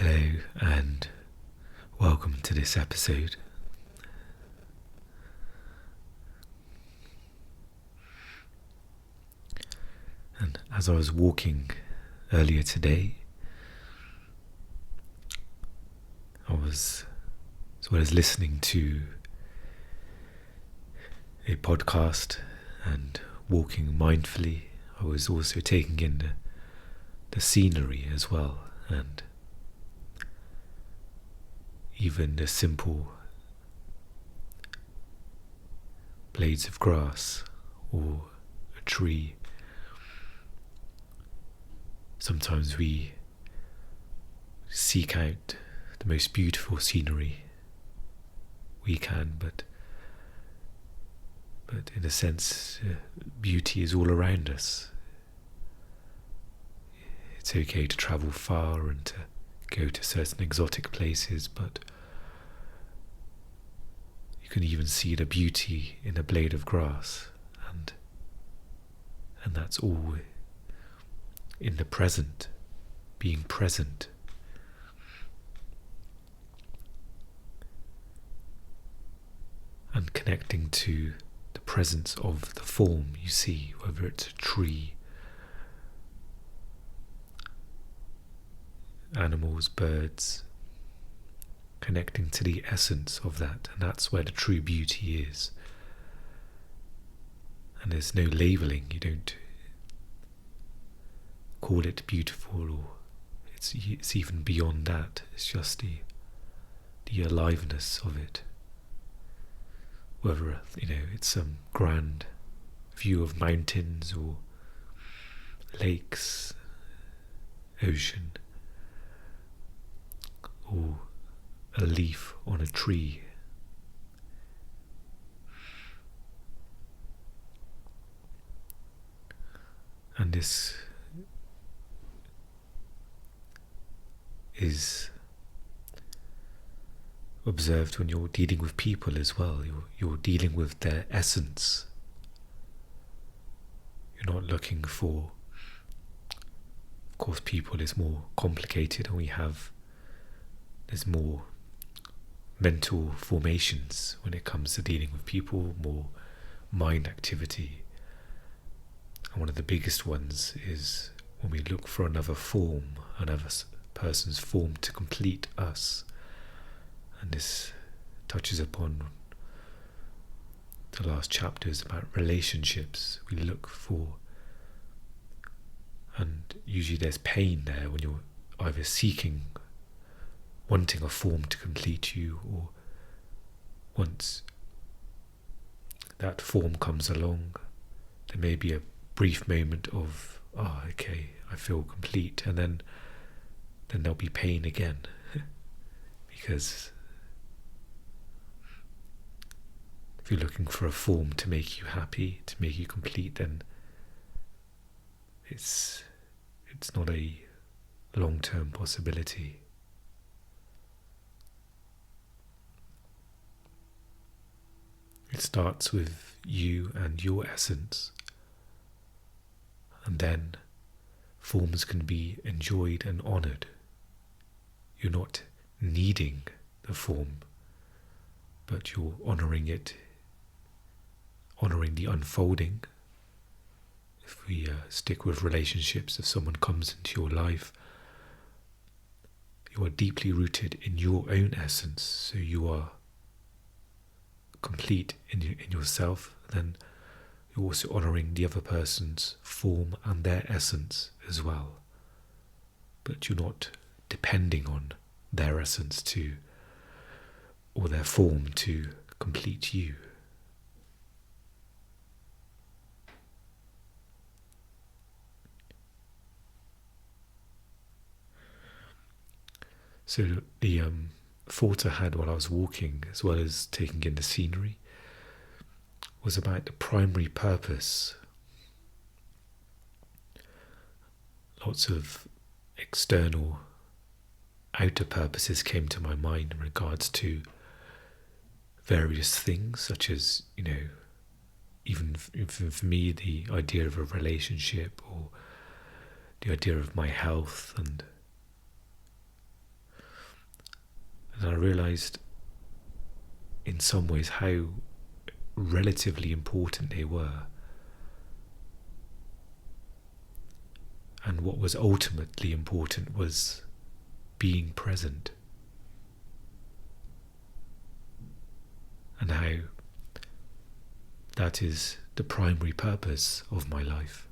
Hello and welcome to this episode. And as I was walking earlier today, I was, as well as listening to a podcast and walking mindfully, I was also taking in the scenery as well, and even the simple blades of grass or a tree. Sometimes we seek out the most beautiful scenery we can, but in a sense, beauty is all around us. It's okay to travel far and to go to certain exotic places, but you can even see the beauty in a blade of grass, and that's all in the present, being present. And connecting to the presence of the form you see, whether it's a tree, animals, birds, connecting to the essence of that, and that's where the true beauty is. And there's no labelling, you don't call it beautiful, or it's even beyond that. It's just the aliveness of it. Whether it's some grand view of mountains or lakes, ocean, or a leaf on a tree. And this is observed when you're dealing with people as well. You're dealing with their essence. You're not looking for, of course, people is more complicated, and there's more mental formations when it comes to dealing with people, more mind activity. And one of the biggest ones is when we look for another form, another person's form to complete us. And this touches upon the last chapters about relationships. We look for, and usually there's pain there when you're either wanting a form to complete you, or once that form comes along, there may be a brief moment of, okay, I feel complete, and then there'll be pain again. Because if you're looking for a form to make you happy, to make you complete, then it's not a long-term possibility. It starts with you and your essence, and then forms can be enjoyed and honoured. You're not needing the form, but you're honouring it, honouring the unfolding. If we stick with relationships, if someone comes into your life, you are deeply rooted in your own essence, so you are complete in yourself. Then you're also honouring the other person's form and their essence as well, but you're not depending on their essence or their form to complete you. So the thought I had while I was walking, as well as taking in the scenery, was about the primary purpose. Lots of external, outer purposes came to my mind in regards to various things, such as, even for me, the idea of a relationship, or the idea of my health, and And I realised in some ways how relatively important they were. And what was ultimately important was being present. And how that is the primary purpose of my life.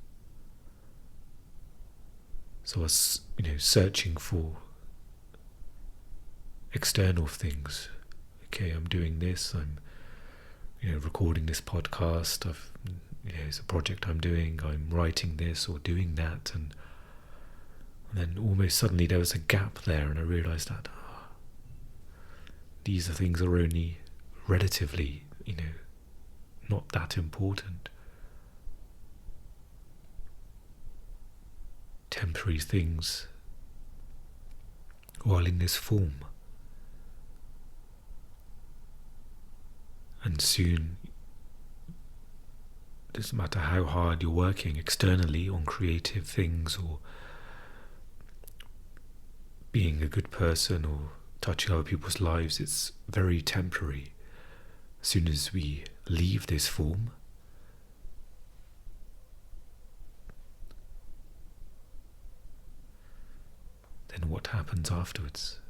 So I was, searching for external things. Okay, I'm doing this, I'm recording this podcast, it's a project I'm doing, I'm writing this or doing that, and then almost suddenly there was a gap there, and I realised that these things are only relatively, not that important. Temporary things while in this form. And soon, it doesn't matter how hard you're working externally on creative things or being a good person or touching other people's lives, it's very temporary. As soon as we leave this form, then what happens afterwards?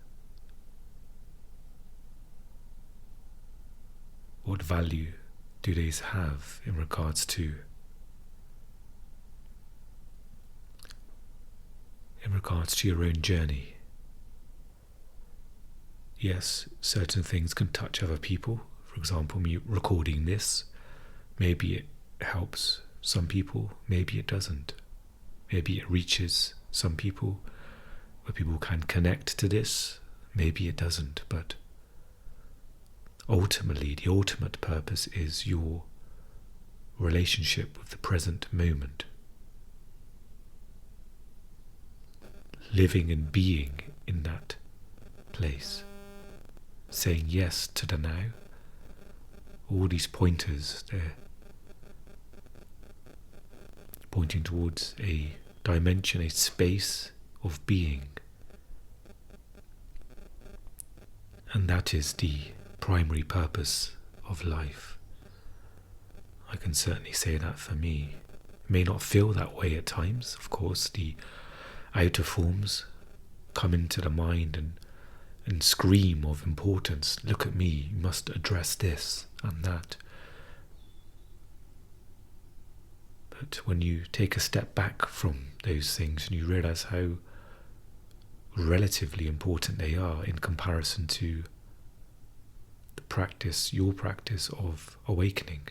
What value do these have in regards to your own journey? Yes, certain things can touch other people. For example, me recording this, maybe it helps some people, maybe it doesn't. Maybe it reaches some people where people can connect to this, maybe it doesn't, but ultimately, the ultimate purpose is your relationship with the present moment. Living and being in that place. Saying yes to the now. All these pointers, they're pointing towards a dimension, a space of being. And that is the primary purpose of life. I can certainly say that for me. It may not feel that way at times, of course. The outer forms come into the mind and scream of importance. Look at me, you must address this and that. But when you take a step back from those things and you realise how relatively important they are in comparison to your practice of awakening,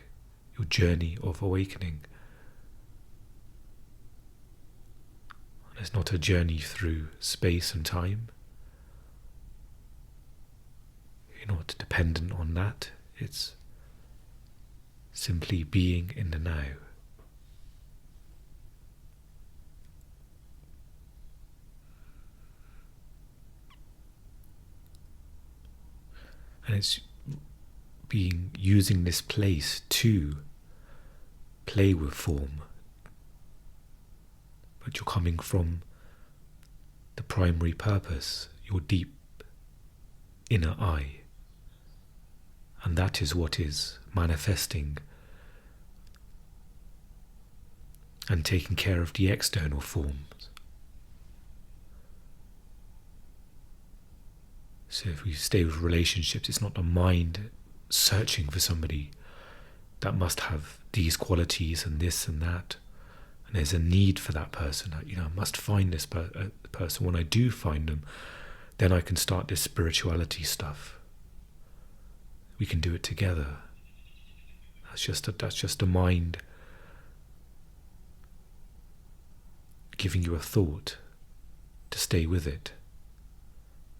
your journey of awakening. And it's not a journey through space and time. You're not dependent on that. It's simply being in the now. And it's using this place to play with form, but you're coming from the primary purpose, your deep inner eye, and that is what is manifesting and taking care of the external forms. So if we stay with relationships, it's not the mind searching for somebody that must have these qualities and this and that, and there's a need for that person. I must find this person. When I do find them, then I can start this spirituality stuff. We can do it together. That's just a mind giving you a thought to stay with it.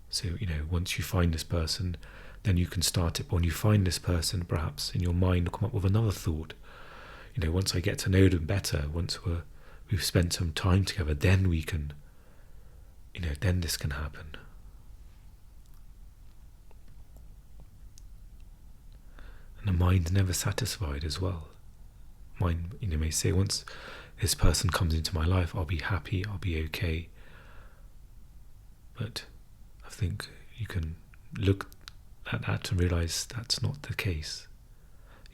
So, once you find this person, then you can start it. When you find this person, perhaps in your mind, come up with another thought. Once I get to know them better, once we've spent some time together, then we can, then this can happen. And the mind's never satisfied as well. Mind, may say, once this person comes into my life, I'll be happy, I'll be okay. But I think you can look at that and realize that's not the case.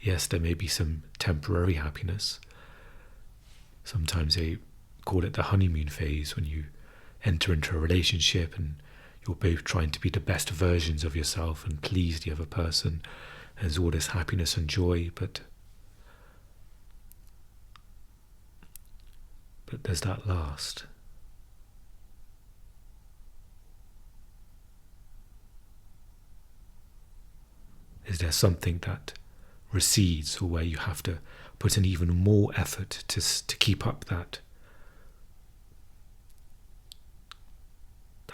Yes, there may be some temporary happiness. Sometimes they call it the honeymoon phase, when you enter into a relationship and you're both trying to be the best versions of yourself and please the other person. There's all this happiness and joy, but does that last? Is there something that recedes, or where you have to put in even more effort to keep up that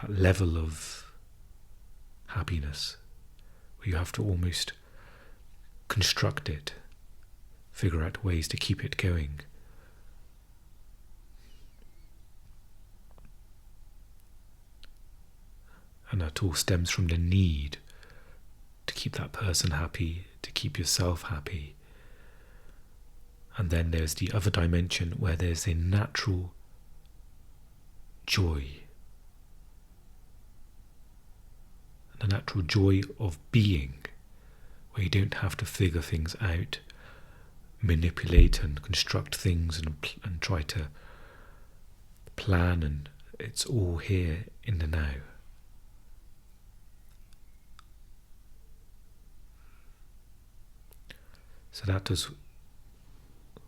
level of happiness, where you have to almost construct it, figure out ways to keep it going? And that all stems from the need to keep that person happy, to keep yourself happy. And then there's the other dimension where there's a natural joy. The natural joy of being, where you don't have to figure things out, manipulate and construct things and try to plan, and it's all here in the now. So that was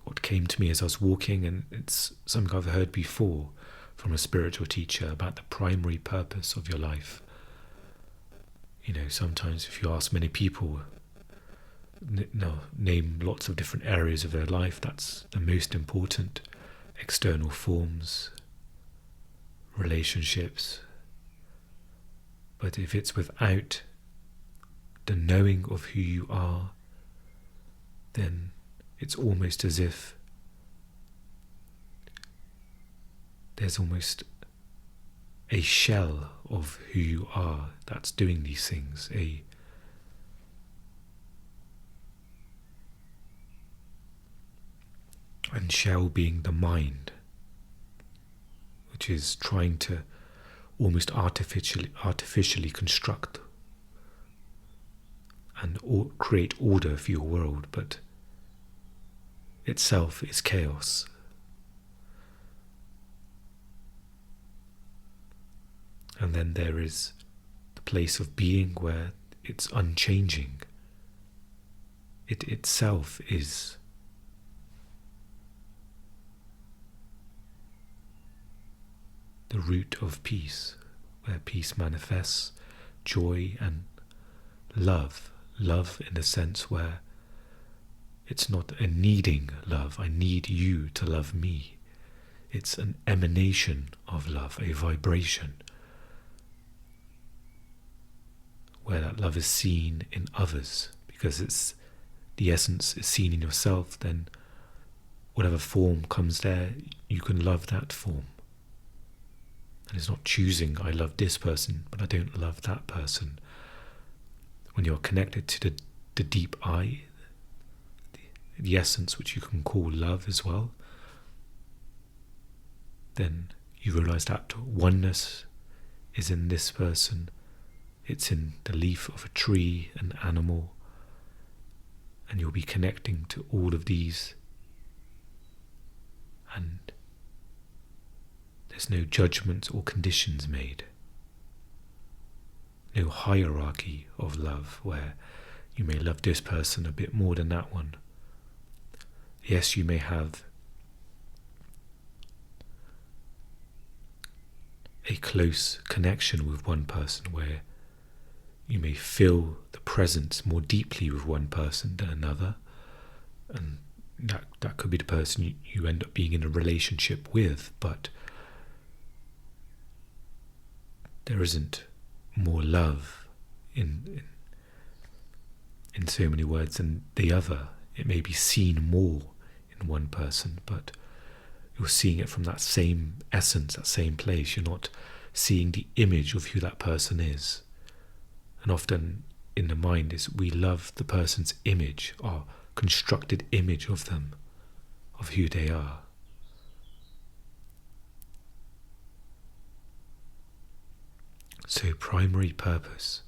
what came to me as I was walking, and it's something I've heard before from a spiritual teacher about the primary purpose of your life. You know, sometimes if you ask many people, name lots of different areas of their life, that's the most important. External forms, relationships. But if it's without the knowing of who you are, then it's almost as if there's almost a shell of who you are that's doing these things, and shell being the mind, which is trying to almost artificially construct and create order for your world, but itself is chaos. And then there is the place of being where it's unchanging. It itself is the root of peace, where peace manifests, joy and love. Love in the sense where it's not a needing love, I need you to love me. It's an emanation of love, a vibration, where that love is seen in others, because it's the essence is seen in yourself. Then whatever form comes there, you can love that form. And it's not choosing, I love this person, but I don't love that person. When you're connected to the deep I, the essence which you can call love as well, then you realize that oneness is in this person, it's in the leaf of a tree, an animal, and you'll be connecting to all of these, and there's no judgments or conditions made. No hierarchy of love where you may love this person a bit more than that one. Yes, you may have a close connection with one person where you may feel the presence more deeply with one person than another, and that could be the person you end up being in a relationship with, but there isn't more love in so many words than the other. It may be seen more in one person, but you're seeing it from that same essence, that same place. You're not seeing the image of who that person is. And often in the mind is we love the person's image, our constructed image of them, of who they are. So primary purpose,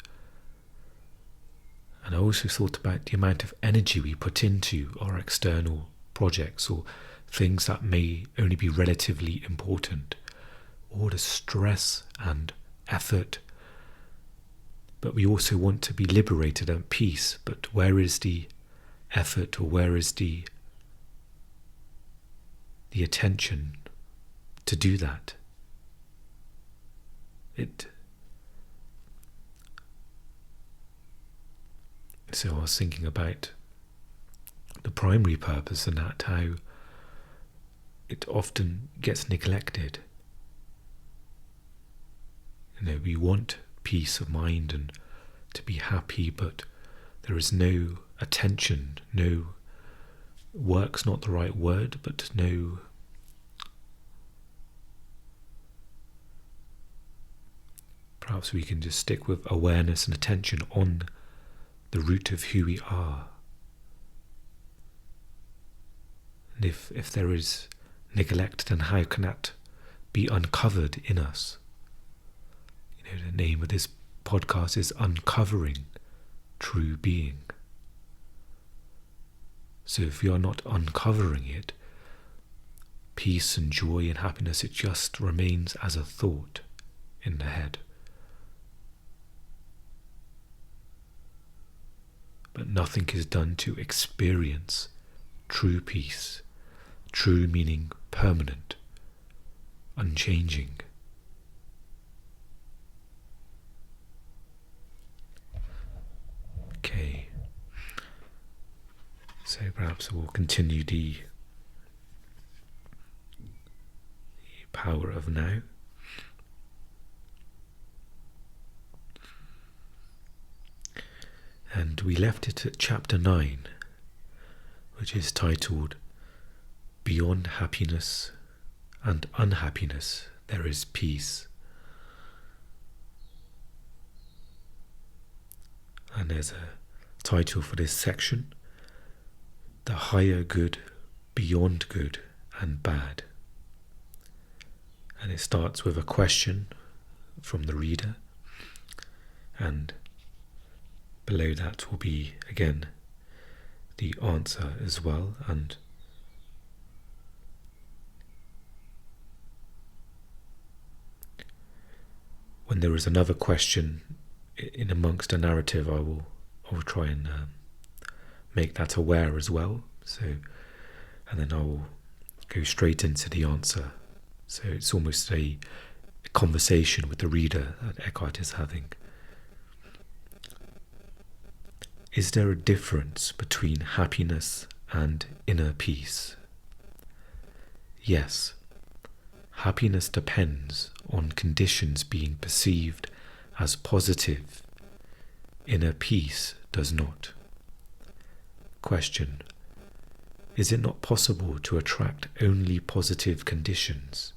And I also thought about the amount of energy we put into our external projects or things that may only be relatively important. All the stress and effort. But we also want to be liberated and peace. But where is the effort, or where is the attention to do that? So I was thinking about the primary purpose and that, how it often gets neglected. We want peace of mind and to be happy, but there is no attention, no, work's not the right word, but no perhaps we can just stick with awareness and attention on the root of who we are. And if there is neglect, then how can that be uncovered in us? The name of this podcast is Uncovering True Being. So if we are not uncovering it, peace and joy and happiness, it just remains as a thought in the head. But nothing is done to experience true peace, true meaning permanent, unchanging. Okay, so perhaps we'll continue the power of now. And we left it at chapter 9, which is titled Beyond Happiness and Unhappiness There is Peace. And there's a title for this section, The Higher Good, Beyond Good and Bad. And it starts with a question from the reader, and below that will be again the answer as well. And when there is another question in amongst a narrative, I will try and make that aware as well. So, and then I will go straight into the answer. So it's almost a conversation with the reader that Eckhart is having. Is there a difference between happiness and inner peace? Yes. Happiness depends on conditions being perceived as positive. Inner peace does not. Question: is it not possible to attract only positive conditions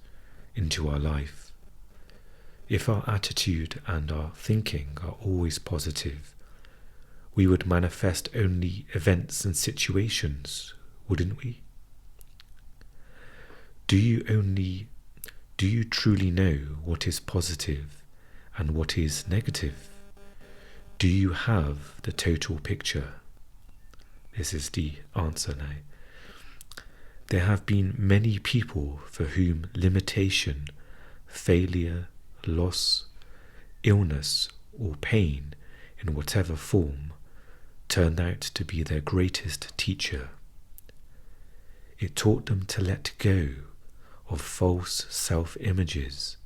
into our life? If our attitude and our thinking are always positive, we would manifest only events and situations, wouldn't we? Do you truly know what is positive and what is negative? Do you have the total picture? This is the answer now. There have been many people for whom limitation, failure, loss, illness, or pain in whatever form turned out to be their greatest teacher. It taught them to let go of false self-images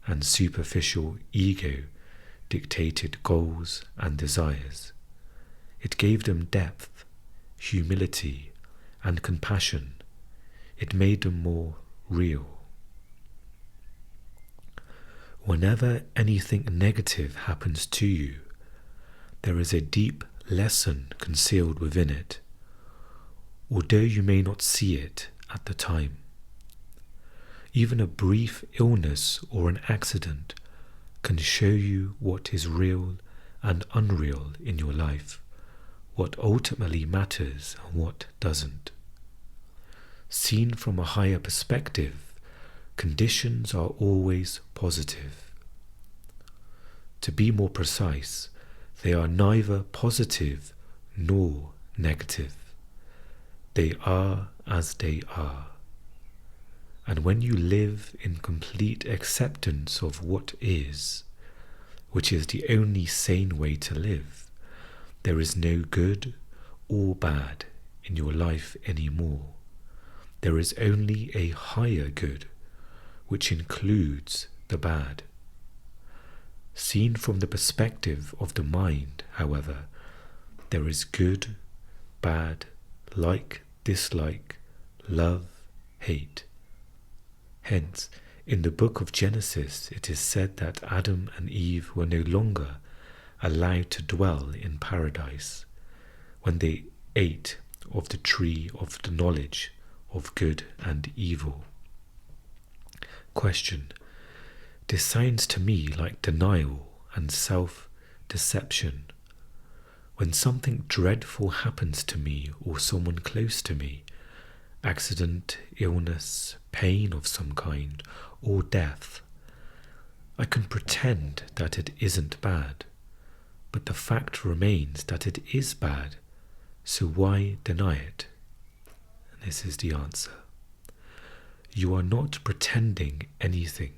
and superficial ego-dictated goals and desires. It gave them depth, humility, and compassion. It made them more real. Whenever anything negative happens to you, there is a deep lesson concealed within it, although you may not see it at the time. Even a brief illness or an accident can show you what is real and unreal in your life, what ultimately matters and what doesn't. Seen from a higher perspective, conditions are always positive. To be more precise, They are neither positive nor negative. They are as they are. And when you live in complete acceptance of what is, which is the only sane way to live, there is no good or bad in your life anymore. There is only a higher good, which includes the bad. Seen from the perspective of the mind, however, there is good, bad, like, dislike, love, hate. Hence, in the book of Genesis, it is said that Adam and Eve were no longer allowed to dwell in paradise when they ate of the tree of the knowledge of good and evil. Question: this sounds to me like denial and self-deception. When something dreadful happens to me or someone close to me, accident, illness, pain of some kind, or death, I can pretend that it isn't bad, but the fact remains that it is bad, so why deny it? And this is the answer. You are not pretending anything.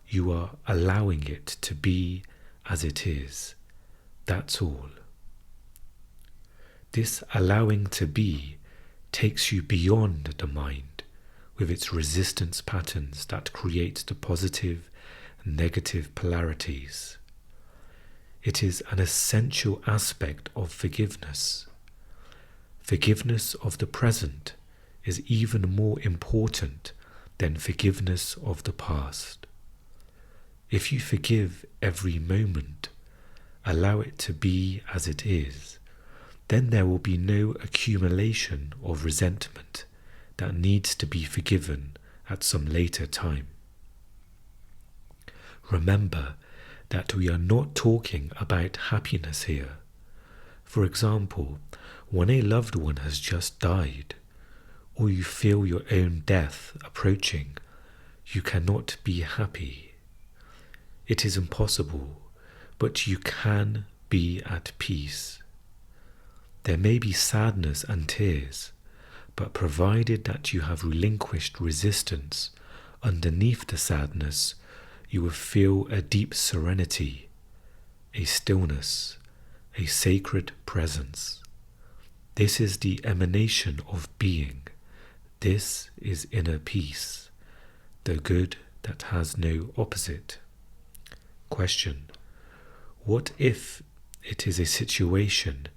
You are allowing it to be as it is. That's all. This allowing to be takes you beyond the mind with its resistance patterns that create the positive and negative polarities. It is an essential aspect of forgiveness. Forgiveness of the present is even more important than forgiveness of the past. If you forgive every moment, allow it to be as it is, then there will be no accumulation of resentment that needs to be forgiven at some later time. Remember that we are not talking about happiness here. For example, when a loved one has just died, or you feel your own death approaching, you cannot be happy. It is impossible, but you can be at peace. There may be sadness and tears, but provided that you have relinquished resistance, underneath the sadness, you will feel a deep serenity, a stillness, a sacred presence. This is the emanation of being. This is inner peace, the good that has no opposite. Question: what if it is a situation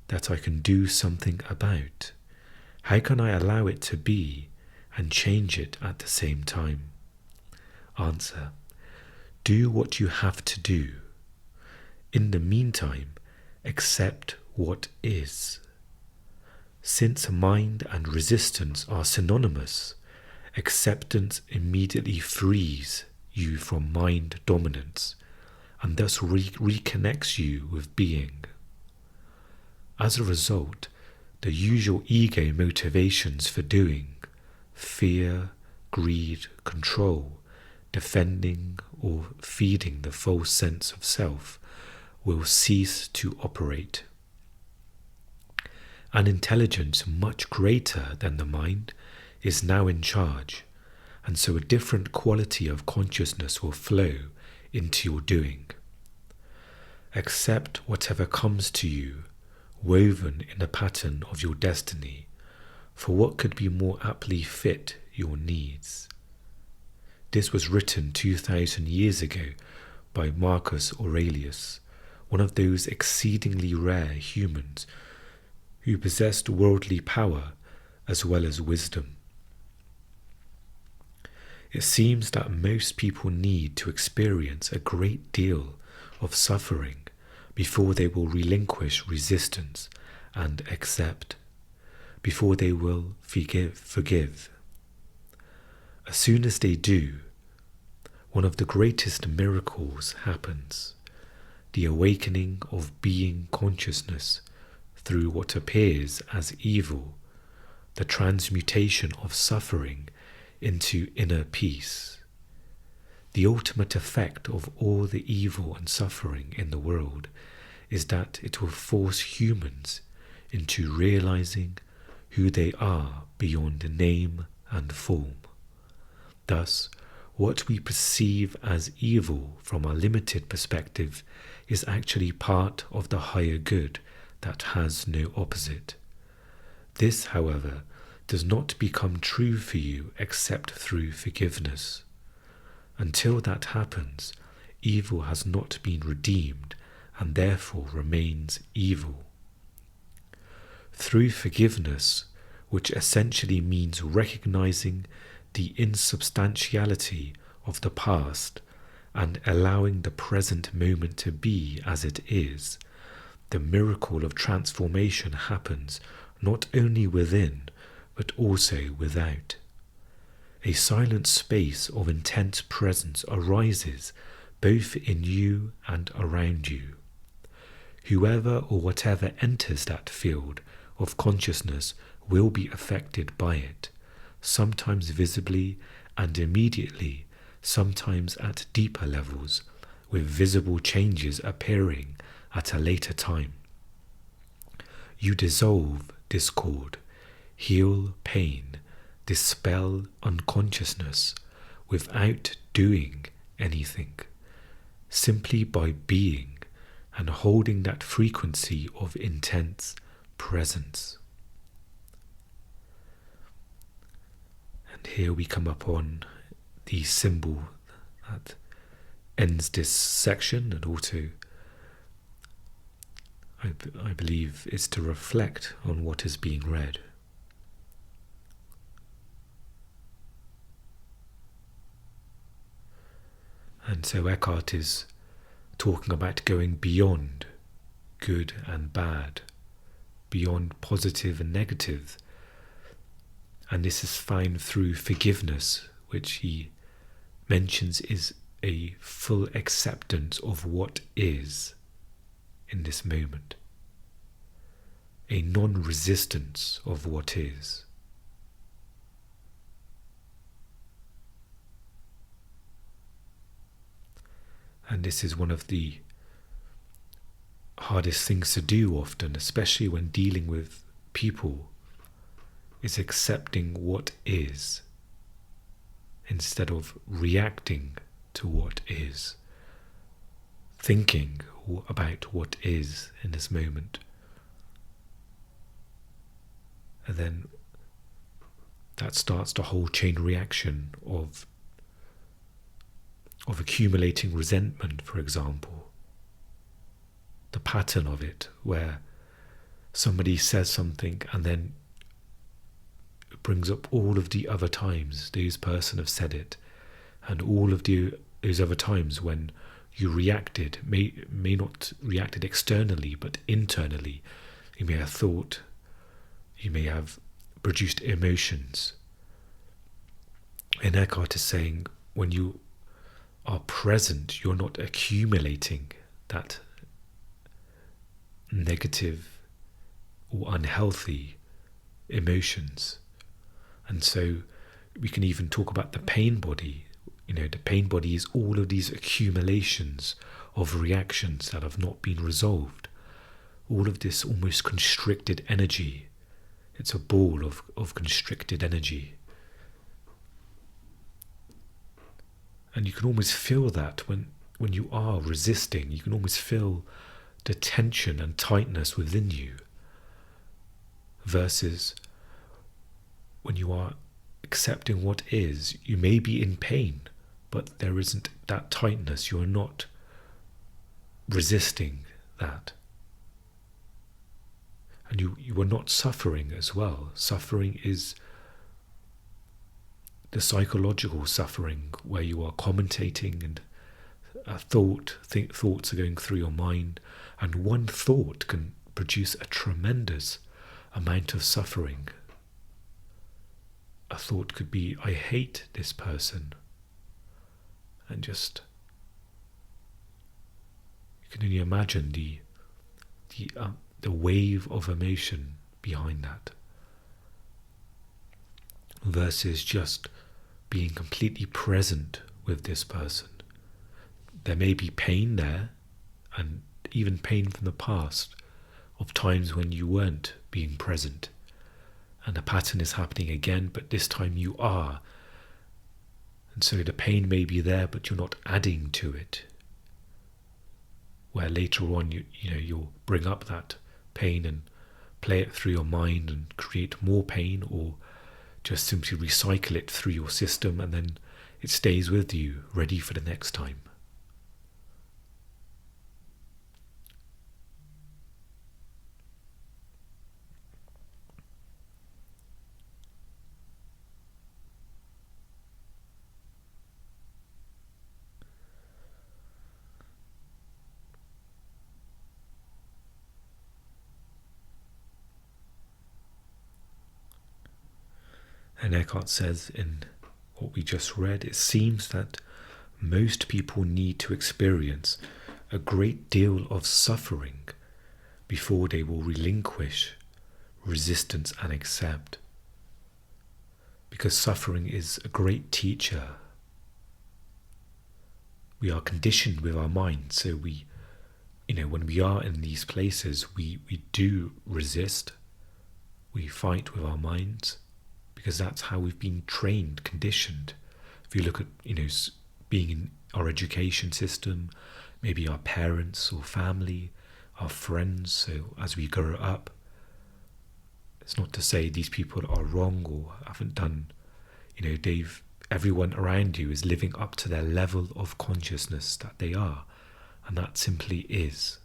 that I can do something about? How can I allow it to be and change it at the same time? Answer: do what you have to do. In the meantime, accept what is. Since mind and resistance are synonymous, acceptance immediately frees you from mind dominance and thus reconnects you with being. As a result, the usual ego motivations for doing, fear, greed, control, defending or feeding the false sense of self, will cease to operate. An intelligence much greater than the mind is now in charge, and so a different quality of consciousness will flow into your doing. Accept whatever comes to you, woven in the pattern of your destiny, for what could be more aptly fit your needs? This was written 2,000 years ago by Marcus Aurelius, one of those exceedingly rare humans who possessed worldly power as well as wisdom. It seems that most people need to experience a great deal of suffering before they will relinquish resistance and accept, before they will forgive. As soon as they do, one of the greatest miracles happens, the awakening of being consciousness through what appears as evil, the transmutation of suffering into inner peace. The ultimate effect of all the evil and suffering in the world is that it will force humans into realizing who they are beyond name and form. Thus, what we perceive as evil from our limited perspective is actually part of the higher good that has no opposite. This, however, does not become true for you except through forgiveness. Until that happens, evil has not been redeemed and therefore remains evil. Through forgiveness, which essentially means recognizing the insubstantiality of the past and allowing the present moment to be as it is, the miracle of transformation happens not only within, but also without. A silent space of intense presence arises both in you and around you. Whoever or whatever enters that field of consciousness will be affected by it, sometimes visibly and immediately, sometimes at deeper levels, with visible changes appearing at a later time. You dissolve discord, heal pain, dispel unconsciousness without doing anything, simply by being and holding that frequency of intense presence. And here we come upon the symbol that ends this section, and also I believe is to reflect on what is being read. And so Eckhart is talking about going beyond good and bad, beyond positive and negative. And this is found through forgiveness, which he mentions is a full acceptance of what is in this moment, a non-resistance of what is. And this is one of the hardest things to do often, especially when dealing with people, is accepting what is instead of reacting to what is, thinking about what is in this moment. And then that starts the whole chain reaction of accumulating resentment, for example. The pattern of it, where somebody says something and then it brings up all of the other times those person have said it, and all of those other times when you reacted, may not reacted externally, but internally. You may have thought, you may have produced emotions. And Eckhart is saying, when you are present, you're not accumulating that negative or unhealthy emotions. And so we can even talk about the pain body. The pain body is all of these accumulations of reactions that have not been resolved. All of this almost constricted energy. It's a ball of constricted energy. And you can almost feel that when you are resisting, you can almost feel the tension and tightness within you, versus when you are accepting what is, you may be in pain, but there isn't that tightness. You are not resisting that. And you are not suffering as well. Suffering is the psychological suffering, where you are commentating and thoughts are going through your mind, and one thought can produce a tremendous amount of suffering. A thought could be, I hate this person, and just, you can only imagine the wave of emotion behind that, versus just being completely present with this person. There may be pain there, and even pain from the past of times when you weren't being present. And the pattern is happening again, but this time you are. And so the pain may be there, but you're not adding to it. Where later on you'll bring up that pain and play it through your mind and create more pain, or just simply recycle it through your system, and then it stays with you, ready for the next time. And Eckhart says in what we just read, it seems that most people need to experience a great deal of suffering before they will relinquish resistance and accept. Because suffering is a great teacher. We are conditioned with our mind, so when we are in these places, we do resist, we fight with our minds, because that's how we've been trained, conditioned. If you look at, being in our education system, maybe our parents or family, our friends, so as we grow up, it's not to say these people are wrong or haven't done, everyone around you is living up to their level of consciousness that they are, and that simply is.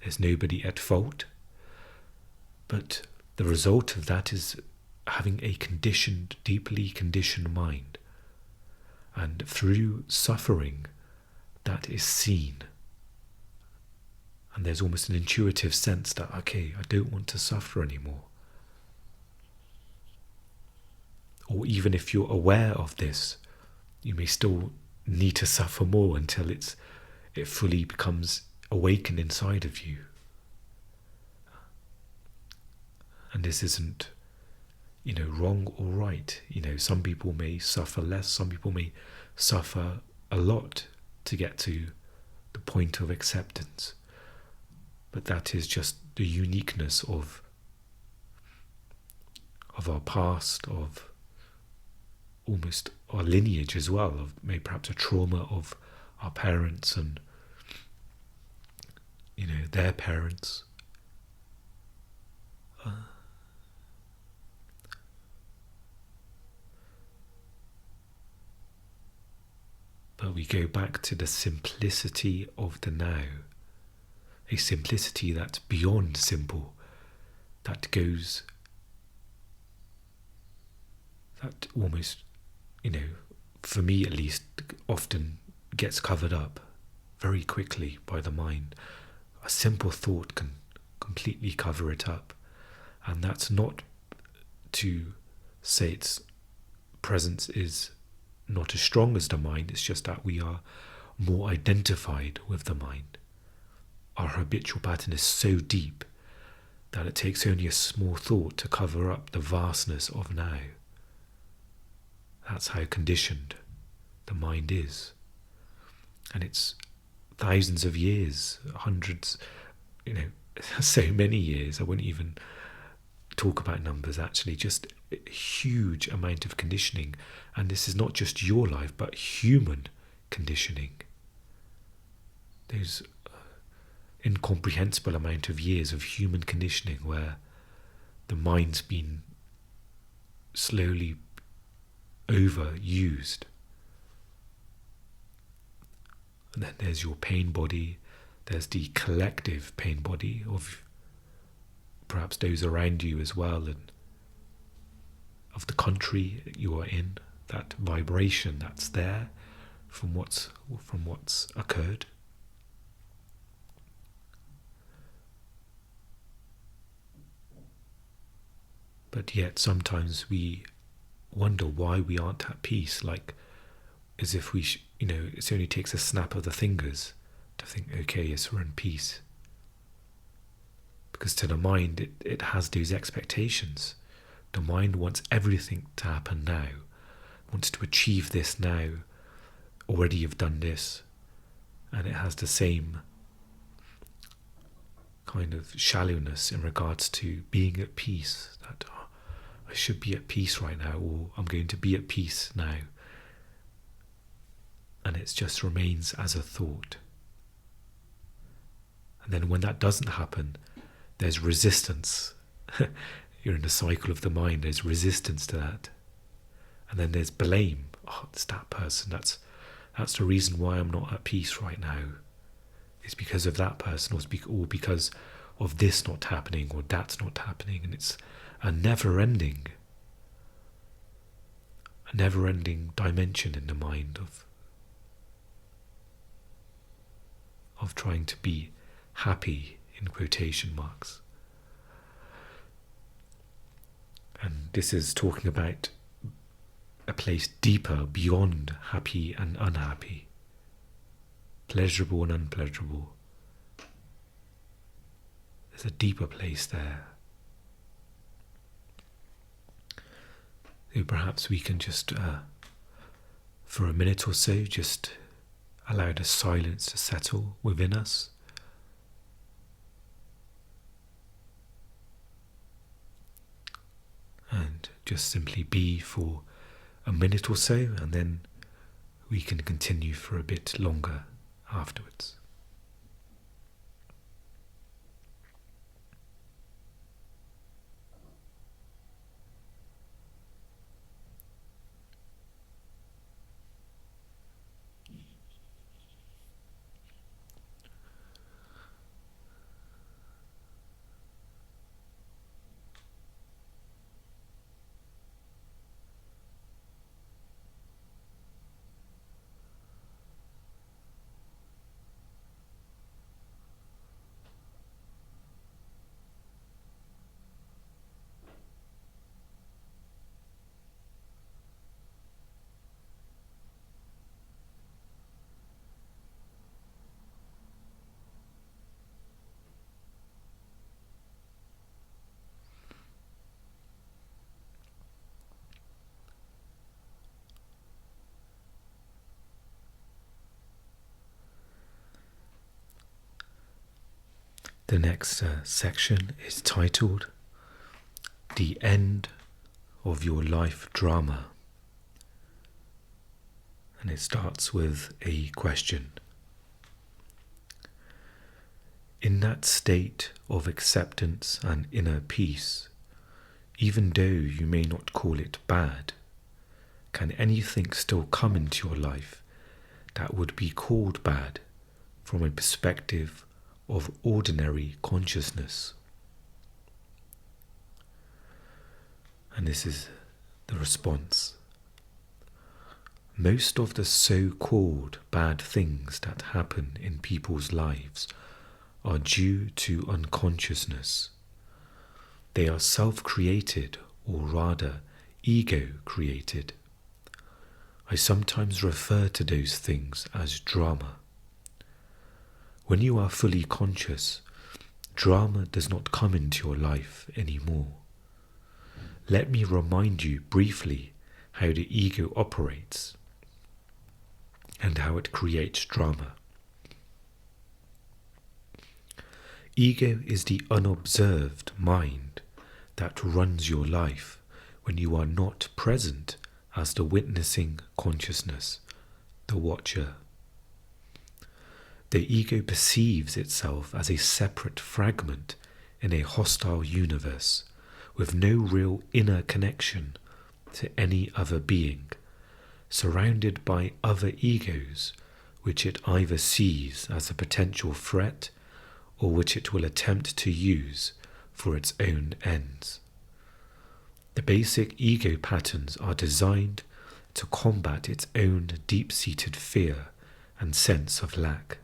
There's nobody at fault, but the result of that is having a deeply conditioned mind. And through suffering, that is seen. And there's almost an intuitive sense that, okay, I don't want to suffer anymore. Or even if you're aware of this, you may still need to suffer more until it fully becomes awakened inside of you. And this isn't wrong or right. Some people may suffer less, some people may suffer a lot to get to the point of acceptance. But that is just the uniqueness of our past, of almost our lineage as well, of maybe perhaps a trauma of our parents and their parents. But we go back to the simplicity of the now, a simplicity that's beyond simple, that goes, that almost, for me at least, often gets covered up very quickly by the mind. A simple thought can completely cover it up, and that's not to say its presence is not as strong as the mind, it's just that we are more identified with the mind. Our habitual pattern is so deep that it takes only a small thought to cover up the vastness of now. That's how conditioned the mind is. And it's thousands of years, hundreds, so many years. I wouldn't even talk about numbers, actually, just a huge amount of conditioning. And this is not just your life, but human conditioning. There's incomprehensible amount of years of human conditioning where the mind's been slowly overused. And then there's your pain body, there's the collective pain body of perhaps those around you as well, and of the country you are in, that vibration that's there from what's occurred. But yet sometimes we wonder why we aren't at peace, like as if we it only takes a snap of the fingers to think, okay, yes, we're in peace. Because to the mind, it has those expectations. The mind wants everything to happen now, wants to achieve this now, already you've done this, and it has the same kind of shallowness in regards to being at peace, that I should be at peace right now, or I'm going to be at peace now. And it just remains as a thought. And then when that doesn't happen, there's resistance. You're in a cycle of the mind, there's resistance to that. And then there's blame. Oh, it's that person. That's the reason why I'm not at peace right now. It's because of that person, or because of this not happening, or that's not happening. And it's a never-ending dimension in the mind of trying to be happy, in quotation marks. And this is talking about a place deeper beyond happy and unhappy, pleasurable and unpleasurable. There's a deeper place there. So perhaps we can just, for a minute or so, just allow the silence to settle within us. And just simply be for a minute or so, and then we can continue for a bit longer afterwards. The next section is titled The End of Your Life Drama. And it starts with a question. In that state of acceptance and inner peace, even though you may not call it bad, can anything still come into your life that would be called bad from a perspective of ordinary consciousness? And this is the response. Most of the so-called bad things that happen in people's lives are due to unconsciousness. They are self-created, or rather ego-created. I sometimes refer to those things as drama. When you are fully conscious, drama does not come into your life anymore. Let me remind you briefly how the ego operates and how it creates drama. Ego is the unobserved mind that runs your life when you are not present as the witnessing consciousness, the watcher. The ego perceives itself as a separate fragment in a hostile universe with no real inner connection to any other being, surrounded by other egos which it either sees as a potential threat or which it will attempt to use for its own ends. The basic ego patterns are designed to combat its own deep-seated fear and sense of lack.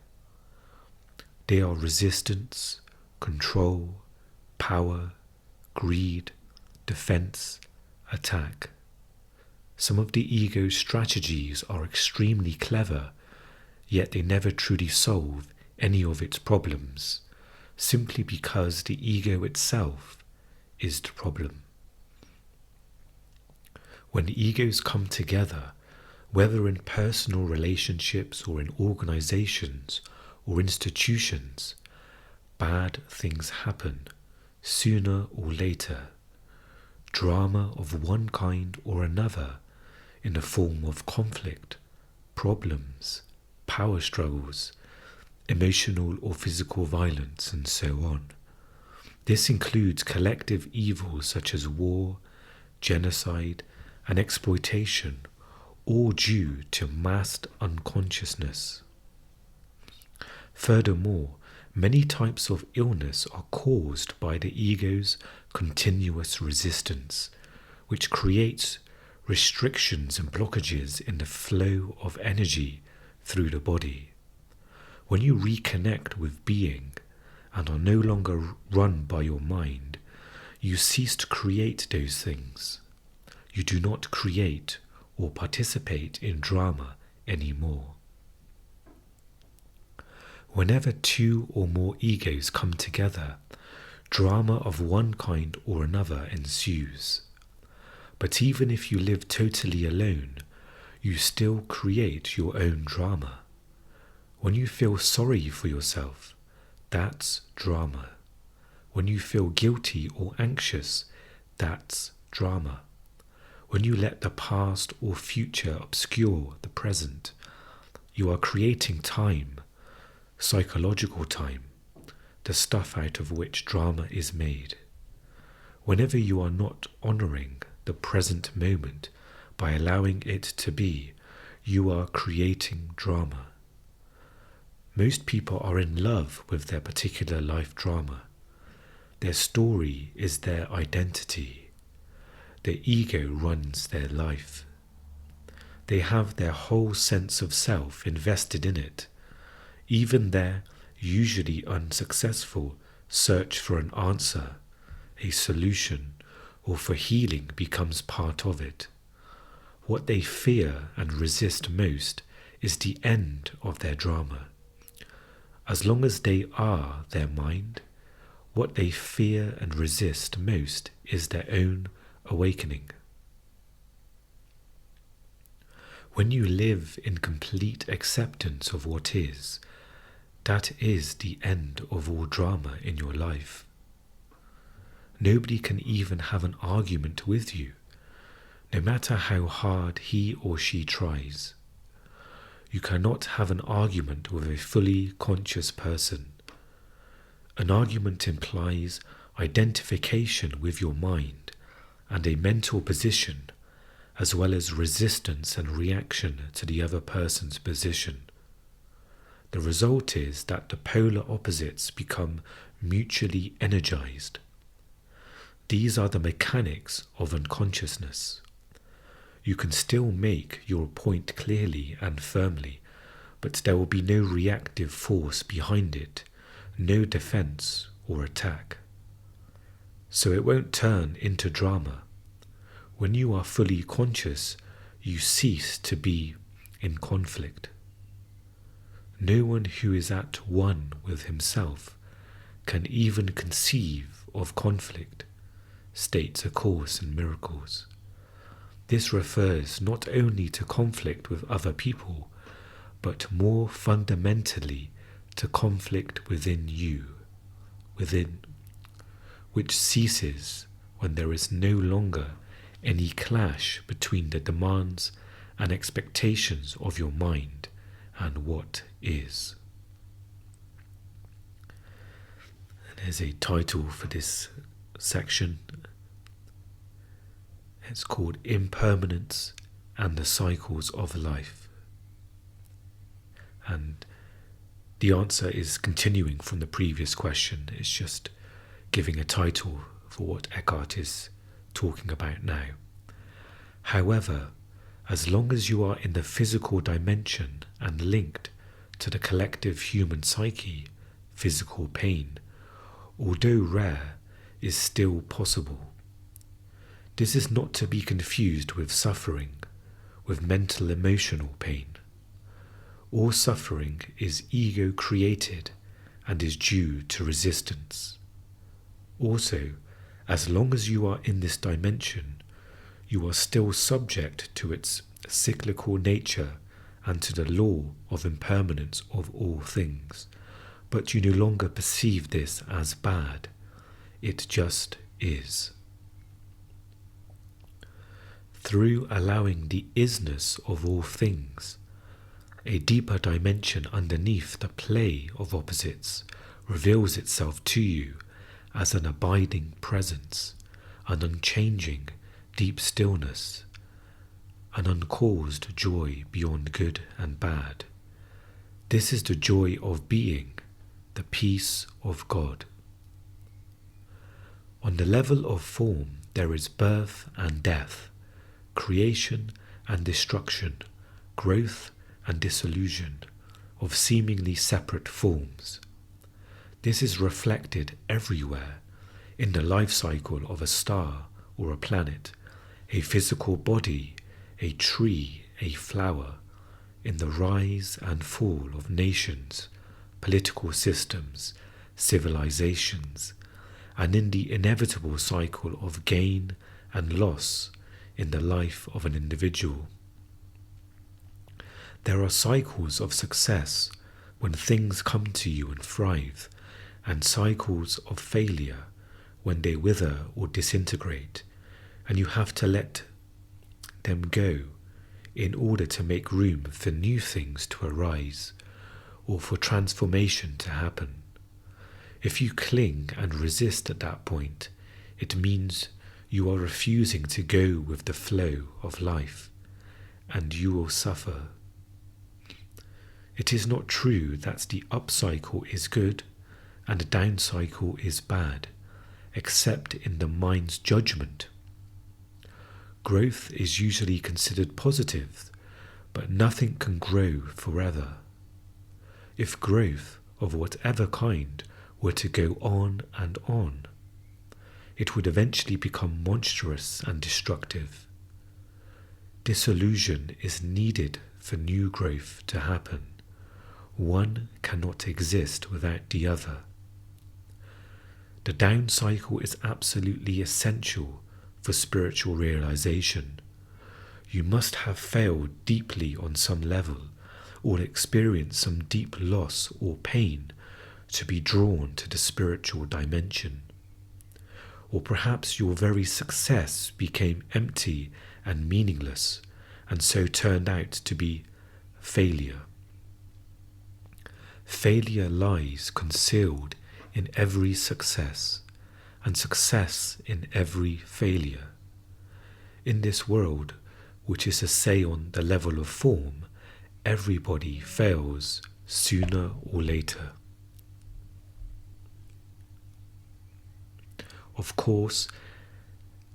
They are resistance, control, power, greed, defense, attack. Some of the ego's strategies are extremely clever, yet they never truly solve any of its problems, simply because the ego itself is the problem. When egos come together, whether in personal relationships or in organizations or institutions, bad things happen, sooner or later. Drama of one kind or another, in the form of conflict, problems, power struggles, emotional or physical violence, and so on. This includes collective evils such as war, genocide, and exploitation, all due to massed unconsciousness. Furthermore, many types of illness are caused by the ego's continuous resistance, which creates restrictions and blockages in the flow of energy through the body. When you reconnect with being and are no longer run by your mind, you cease to create those things. You do not create or participate in drama anymore. Whenever two or more egos come together, drama of one kind or another ensues. But even if you live totally alone, you still create your own drama. When you feel sorry for yourself, that's drama. When you feel guilty or anxious, that's drama. When you let the past or future obscure the present, you are creating time, psychological time, the stuff out of which drama is made. Whenever you are not honouring the present moment by allowing it to be, you are creating drama. Most people are in love with their particular life drama. Their story is their identity. The ego runs their life. They have their whole sense of self invested in it. Even their usually unsuccessful search for an answer, a solution, or for healing becomes part of it. What they fear and resist most is the end of their drama. As long as they are their mind, what they fear and resist most is their own awakening. When you live in complete acceptance of what is, that is the end of all drama in your life. Nobody can even have an argument with you, no matter how hard he or she tries. You cannot have an argument with a fully conscious person. An argument implies identification with your mind and a mental position, as well as resistance and reaction to the other person's position. The result is that the polar opposites become mutually energized. These are the mechanics of unconsciousness. You can still make your point clearly and firmly, but there will be no reactive force behind it, no defense or attack. So it won't turn into drama. When you are fully conscious, you cease to be in conflict. No one who is at one with himself can even conceive of conflict, states A Course in Miracles. This refers not only to conflict with other people, but more fundamentally to conflict within you, which ceases when there is no longer any clash between the demands and expectations of your mind and what is. And there's a title for this section. It's called Impermanence and the Cycles of Life. And the answer is continuing from the previous question. It's just giving a title for what Eckhart is talking about now. However, as long as you are in the physical dimension and linked to the collective human psyche, physical pain, although rare, is still possible. This is not to be confused with suffering, with mental emotional pain. All suffering is ego-created and is due to resistance. Also, as long as you are in this dimension, you are still subject to its cyclical nature and to the law of impermanence of all things, but you no longer perceive this as bad. It just is. Through allowing the isness of all things, a deeper dimension underneath the play of opposites reveals itself to you as an abiding presence, an unchanging deep stillness, an uncaused joy beyond good and bad. This is the joy of being, the peace of God. On the level of form, there is birth and death, creation and destruction, growth and dissolution of seemingly separate forms. This is reflected everywhere in the life cycle of a star or a planet, a physical body, a tree, a flower, in the rise and fall of nations, political systems, civilizations, and in the inevitable cycle of gain and loss in the life of an individual. There are cycles of success when things come to you and thrive, and cycles of failure when they wither or disintegrate, and you have to let them go in order to make room for new things to arise or for transformation to happen. If you cling and resist at that point, it means you are refusing to go with the flow of life, and you will suffer. It is not true that the up cycle is good and the down cycle is bad, except in the mind's judgment. Growth is usually considered positive, but nothing can grow forever. If growth of whatever kind were to go on and on, it would eventually become monstrous and destructive. Dissolution is needed for new growth to happen. One cannot exist without the other. The down cycle is absolutely essential for spiritual realization. You must have failed deeply on some level, or experience some deep loss or pain to be drawn to the spiritual dimension. Or perhaps your very success became empty and meaningless, and so turned out to be failure. Failure lies concealed in every success, and success in every failure. In this world, which is to say on the level of form, everybody fails sooner or later. Of course,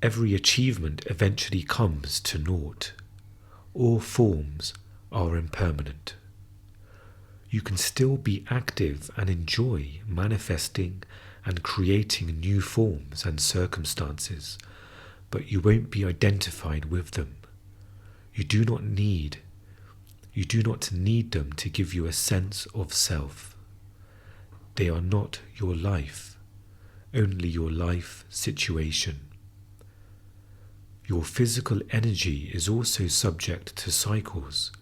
every achievement eventually comes to naught. All forms are impermanent. You can still be active and enjoy manifesting and creating new forms and circumstances, but you won't be identified with them. You do not need them to give you a sense of self. They are not your life, only your life situation. Your physical energy is also subject to cycles.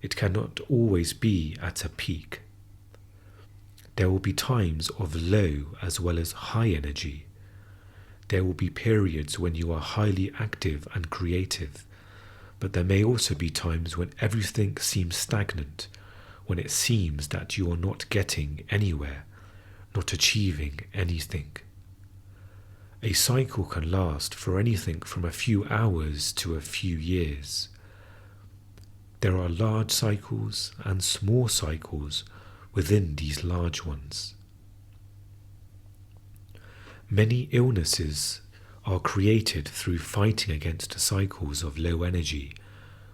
It cannot always be at a peak. There will be times of low as well as high energy. There will be periods when you are highly active and creative, but there may also be times when everything seems stagnant, when it seems that you are not getting anywhere, not achieving anything. A cycle can last for anything from a few hours to a few years. There are large cycles and small cycles within these large ones. Many illnesses are created through fighting against the cycles of low energy,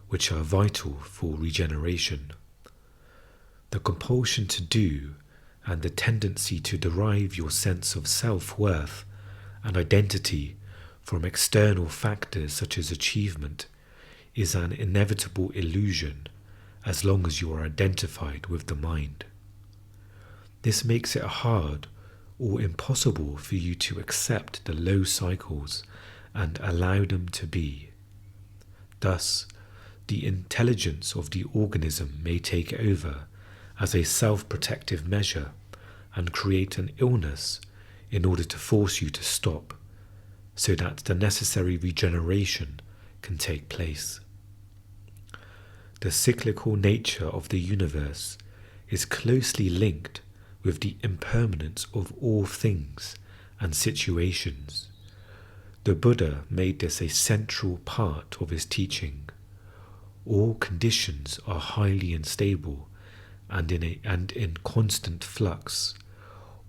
which are vital for regeneration. The compulsion to do and the tendency to derive your sense of self-worth and identity from external factors such as achievement is an inevitable illusion as long as you are identified with the mind. This makes it hard or impossible for you to accept the low cycles and allow them to be. Thus, the intelligence of the organism may take over as a self-protective measure and create an illness in order to force you to stop, so that the necessary regeneration can take place. The cyclical nature of the universe is closely linked with the impermanence of all things and situations. The Buddha made this a central part of his teaching. All conditions are highly unstable and in constant flux,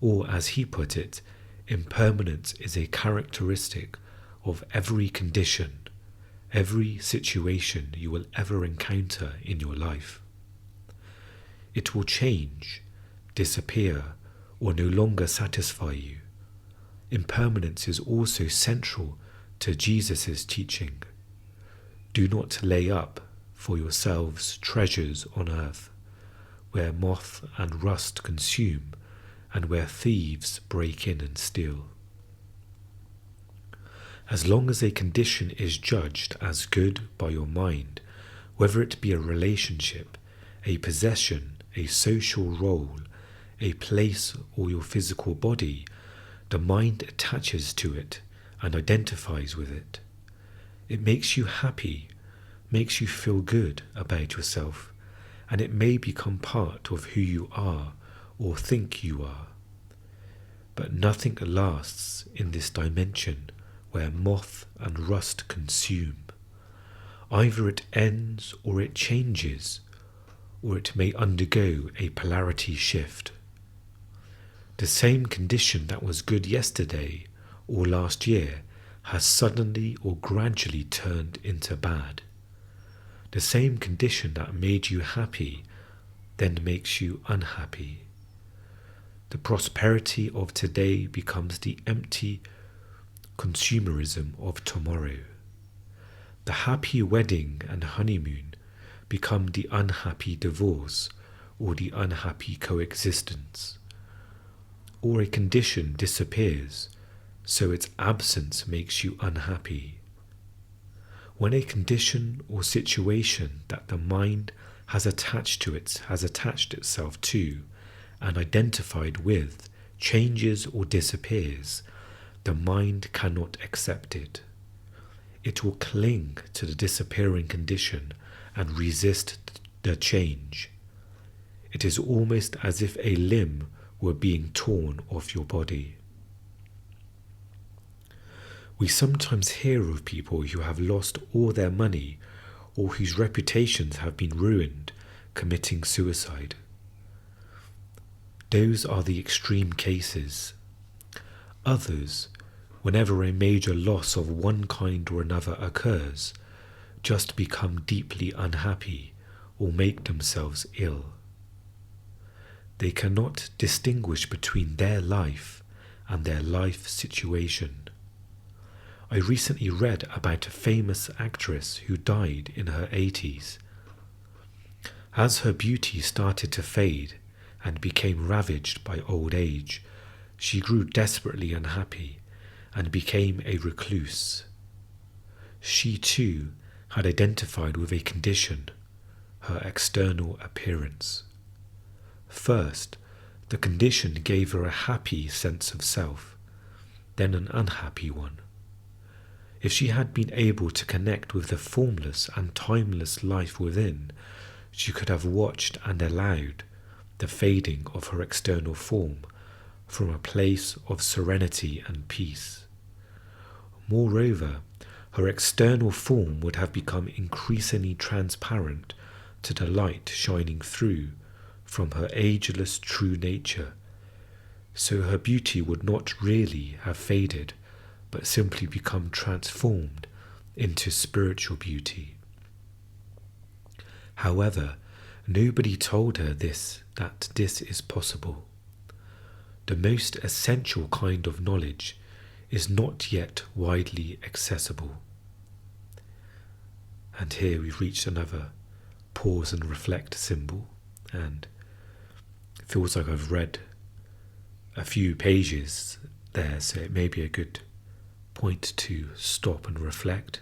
or as he put it, impermanence is a characteristic of every condition, every situation you will ever encounter in your life. It will change, disappear, or no longer satisfy you. Impermanence is also central to Jesus' teaching. Do not lay up for yourselves treasures on earth, where moth and rust consume, and where thieves break in and steal. As long as a condition is judged as good by your mind, whether it be a relationship, a possession, a social role, a place, or your physical body, the mind attaches to it and identifies with it. It makes you happy, makes you feel good about yourself, and it may become part of who you are or think you are. But nothing lasts in this dimension where moth and rust consume. Either it ends or it changes, or it may undergo a polarity shift. The same condition that was good yesterday or last year has suddenly or gradually turned into bad. The same condition that made you happy then makes you unhappy. The prosperity of today becomes the empty consumerism of tomorrow. The happy wedding and honeymoon become the unhappy divorce or the unhappy coexistence. Or a condition disappears, so its absence makes you unhappy. When a condition or situation that the mind has attached itself to and identified with changes or disappears, the mind cannot accept it. It will cling to the disappearing condition and resist the change. It is almost as if a limb were being torn off your body. We sometimes hear of people who have lost all their money or whose reputations have been ruined committing suicide. Those are the extreme cases. Others, whenever a major loss of one kind or another occurs, just become deeply unhappy or make themselves ill. They cannot distinguish between their life and their life situation. I recently read about a famous actress who died in her 80s. As her beauty started to fade and became ravaged by old age, she grew desperately unhappy and became a recluse. She too had identified with a condition, her external appearance. First, the condition gave her a happy sense of self, then an unhappy one. If she had been able to connect with the formless and timeless life within, she could have watched and allowed the fading of her external form from a place of serenity and peace. Moreover, her external form would have become increasingly transparent to the light shining through from her ageless true nature, so her beauty would not really have faded, but simply become transformed into spiritual beauty. However, nobody told her that this is possible. The most essential kind of knowledge is not yet widely accessible. And here we've reached another pause and reflect symbol, and it feels like I've read a few pages there, so it may be a good point to stop and reflect.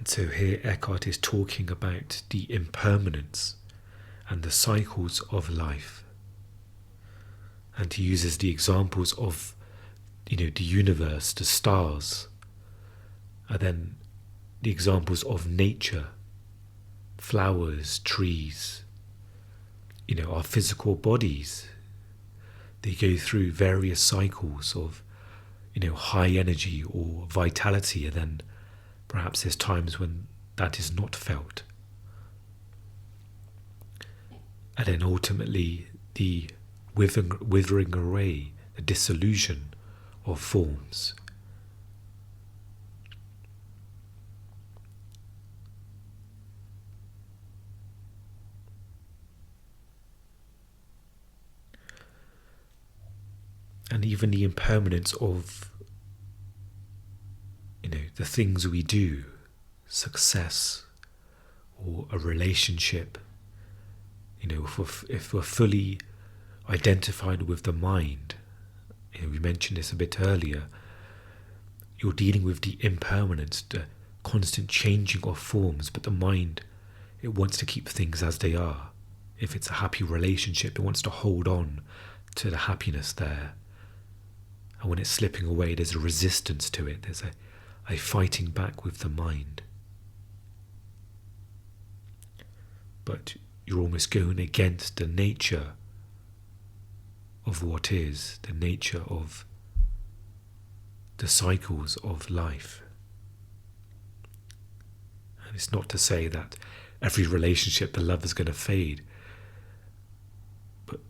And so here Eckhart is talking about the impermanence and the cycles of life. And he uses the examples of, the universe, the stars, and then the examples of nature, flowers, trees, our physical bodies. They go through various cycles of, high energy or vitality, and then perhaps there's times when that is not felt. And then ultimately the withering away, the dissolution of forms. And even the impermanence of, the things we do, success or a relationship. If we're fully identified with the mind, we mentioned this a bit earlier, you're dealing with the impermanence, the constant changing of forms, but the mind, it wants to keep things as they are. If it's a happy relationship, it wants to hold on to the happiness there. And when it's slipping away, there's a resistance to it. There's a fighting back with the mind. But you're almost going against the nature of what is, the nature of the cycles of life. And it's not to say that every relationship, the love is going to fade, but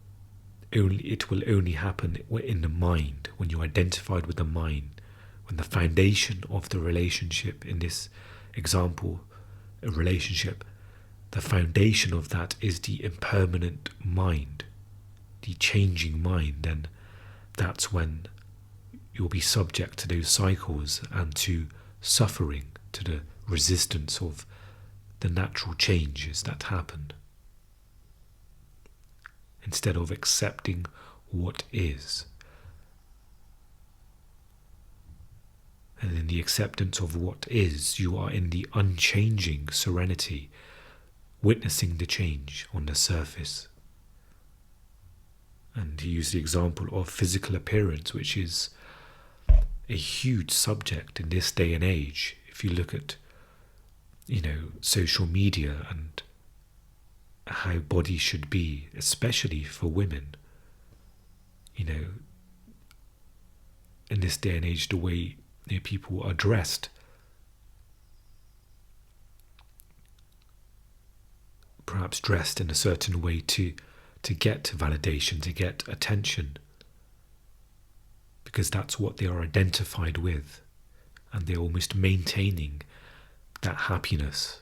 it will only happen in the mind, when you're identified with the mind, when the foundation of the relationship, in this example, a relationship, the foundation of that is the impermanent mind, the changing mind, then that's when you'll be subject to those cycles and to suffering, to the resistance of the natural changes that happen, instead of accepting what is. And in the acceptance of what is, you are in the unchanging serenity, witnessing the change on the surface. And he used the example of physical appearance, which is a huge subject in this day and age. If you look at, social media and how bodies should be, especially for women, in this day and age, the way people are dressed, perhaps dressed in a certain way to get validation, to get attention, because that's what they are identified with, and they're almost maintaining that happiness.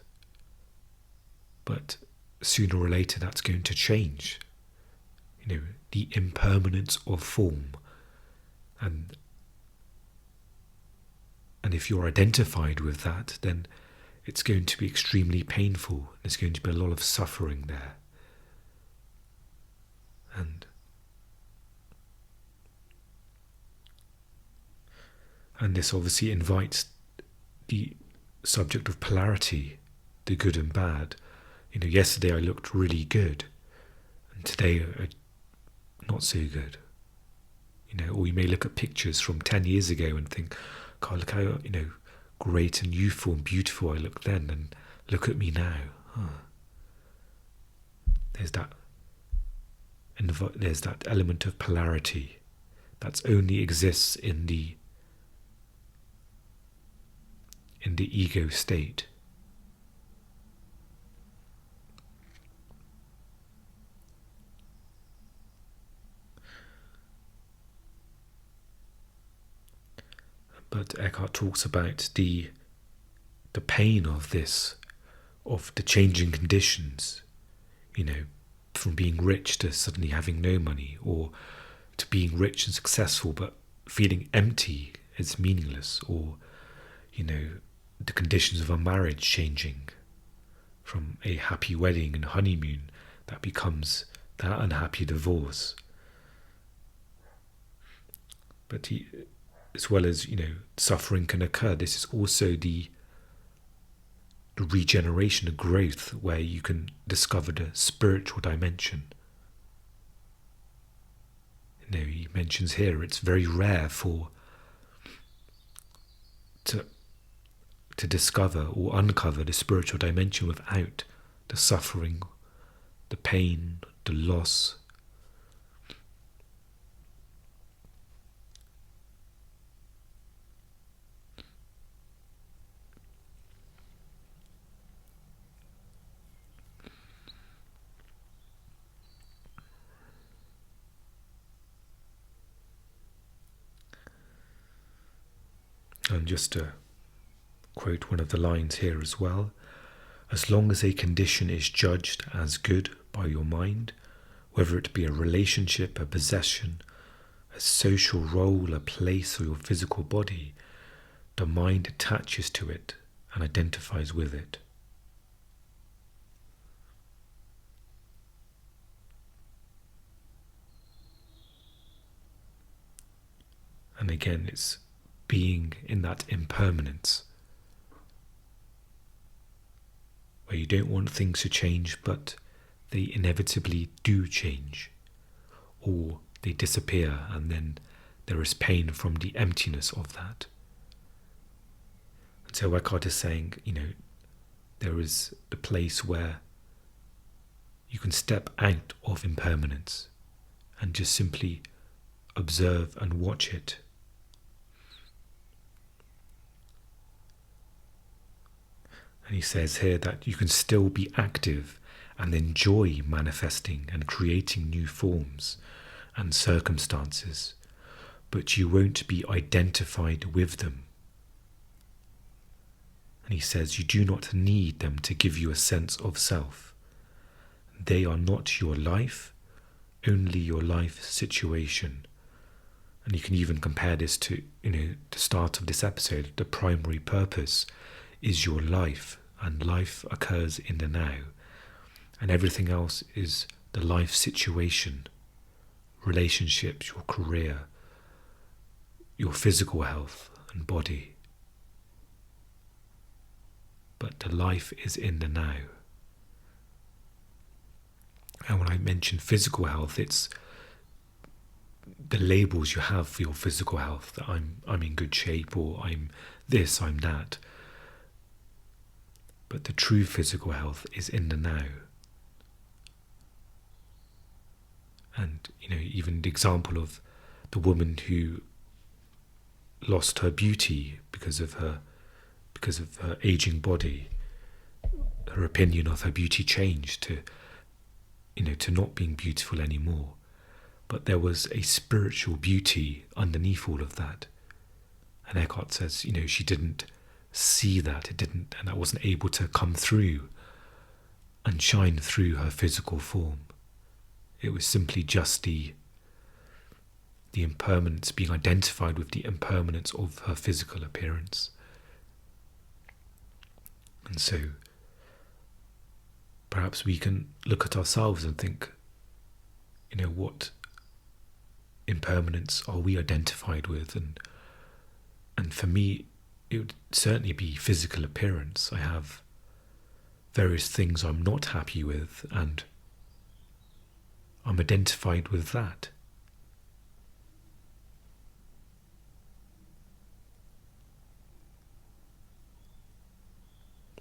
But sooner or later that's going to change. The impermanence of form, and if you're identified with that, then it's going to be extremely painful. There's going to be a lot of suffering there. And this obviously invites the subject of polarity, the good and bad. Yesterday I looked really good, and today not so good. Or you may look at pictures from 10 years ago and think, God, look how great and youthful and beautiful I looked then, and look at me now. There's that element of polarity that only exists in the ego state. But Eckhart talks about the pain of this, of the changing conditions, from being rich to suddenly having no money, or to being rich and successful but feeling empty, it's meaningless, or the conditions of a marriage changing from a happy wedding and honeymoon that becomes that unhappy divorce. But as well as suffering can occur, this is also the the regeneration, the growth, where you can discover the spiritual dimension. He mentions here it's very rare to discover or uncover the spiritual dimension without the suffering, the pain, the loss. And just to quote one of the lines here as well, as long as a condition is judged as good by your mind, whether it be a relationship, a possession, a social role, a place, or your physical body, the mind attaches to it and identifies with it. And again, it's being in that impermanence, where you don't want things to change, but they inevitably do change, or they disappear, and then there is pain from the emptiness of that. And so Eckhart is saying, there is the place where you can step out of impermanence and just simply observe and watch it. And he says here that you can still be active and enjoy manifesting and creating new forms and circumstances, but you won't be identified with them. And he says you do not need them to give you a sense of self. They are not your life, only your life situation. And you can even compare this to, the start of this episode. The primary purpose is your life, and life occurs in the now, and everything else is the life situation, relationships, your career, your physical health and body. But the life is in the now. And when I mention physical health, it's the labels you have for your physical health, that I'm in good shape, or I'm this, I'm that. But the true physical health is in the now. And, even the example of the woman who lost her beauty because of her aging body, her opinion of her beauty changed to not being beautiful anymore. But there was a spiritual beauty underneath all of that. And Eckhart says, she didn't see that, and that wasn't able to come through and shine through her physical form. It was simply just the impermanence, being identified with the impermanence of her physical appearance. And so perhaps we can look at ourselves and think, what impermanence are we identified with? And for me, it would certainly be physical appearance. I have various things I'm not happy with, and I'm identified with that.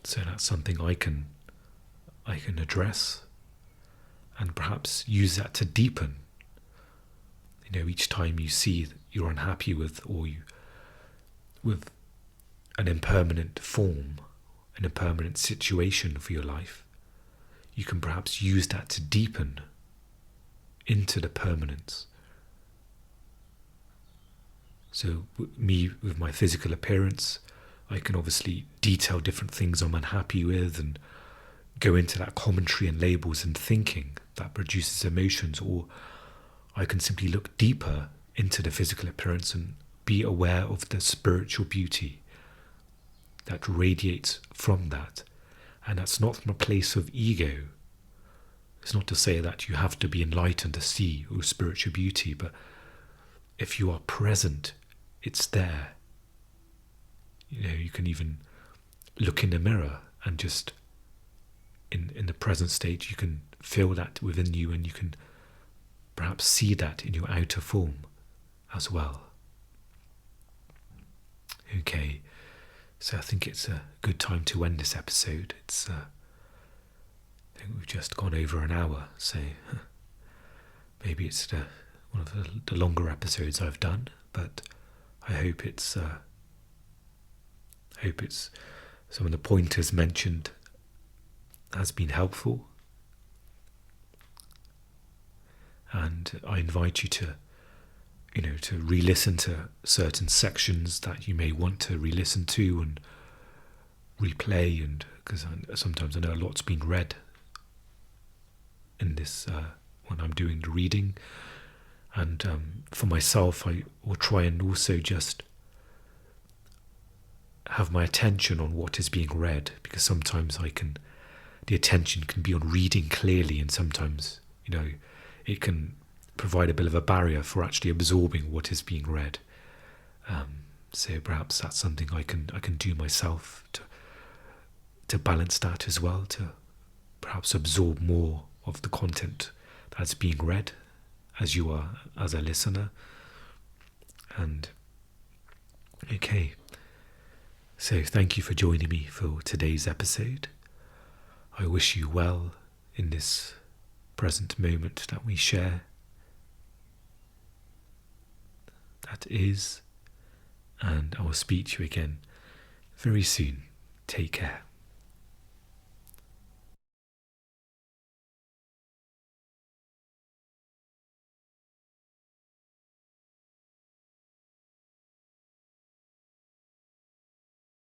So that's something I can address, and perhaps use that to deepen. Each time you see that you're unhappy with an impermanent form, an impermanent situation for your life, you can perhaps use that to deepen into the permanence. So me, with my physical appearance, I can obviously detail different things I'm unhappy with and go into that commentary and labels and thinking that produces emotions, or I can simply look deeper into the physical appearance and be aware of the spiritual beauty that radiates from that. And that's not from a place of ego. It's not to say that you have to be enlightened to see your spiritual beauty, but if you are present, it's there. You can even look in the mirror and just in the present state, you can feel that within you, and you can perhaps see that in your outer form as well. Okay, so I think it's a good time to end this episode. I think we've just gone over an hour, so maybe it's one of the longer episodes I've done, but I hope it's some of the pointers mentioned has been helpful, and I invite you to re-listen to certain sections that you may want to re-listen to and replay, and because sometimes I know a lot's been read in this when I'm doing the reading, and for myself I will try and also just have my attention on what is being read, because sometimes the attention can be on reading clearly, and sometimes it can provide a bit of a barrier for actually absorbing what is being read. So perhaps that's something I can do myself to balance that as well, to perhaps absorb more of the content that's being read as you are as a listener. And okay, so thank you for joining me for today's episode. I wish you well in this present moment that we share. That is, and I will speak to you again very soon. Take care.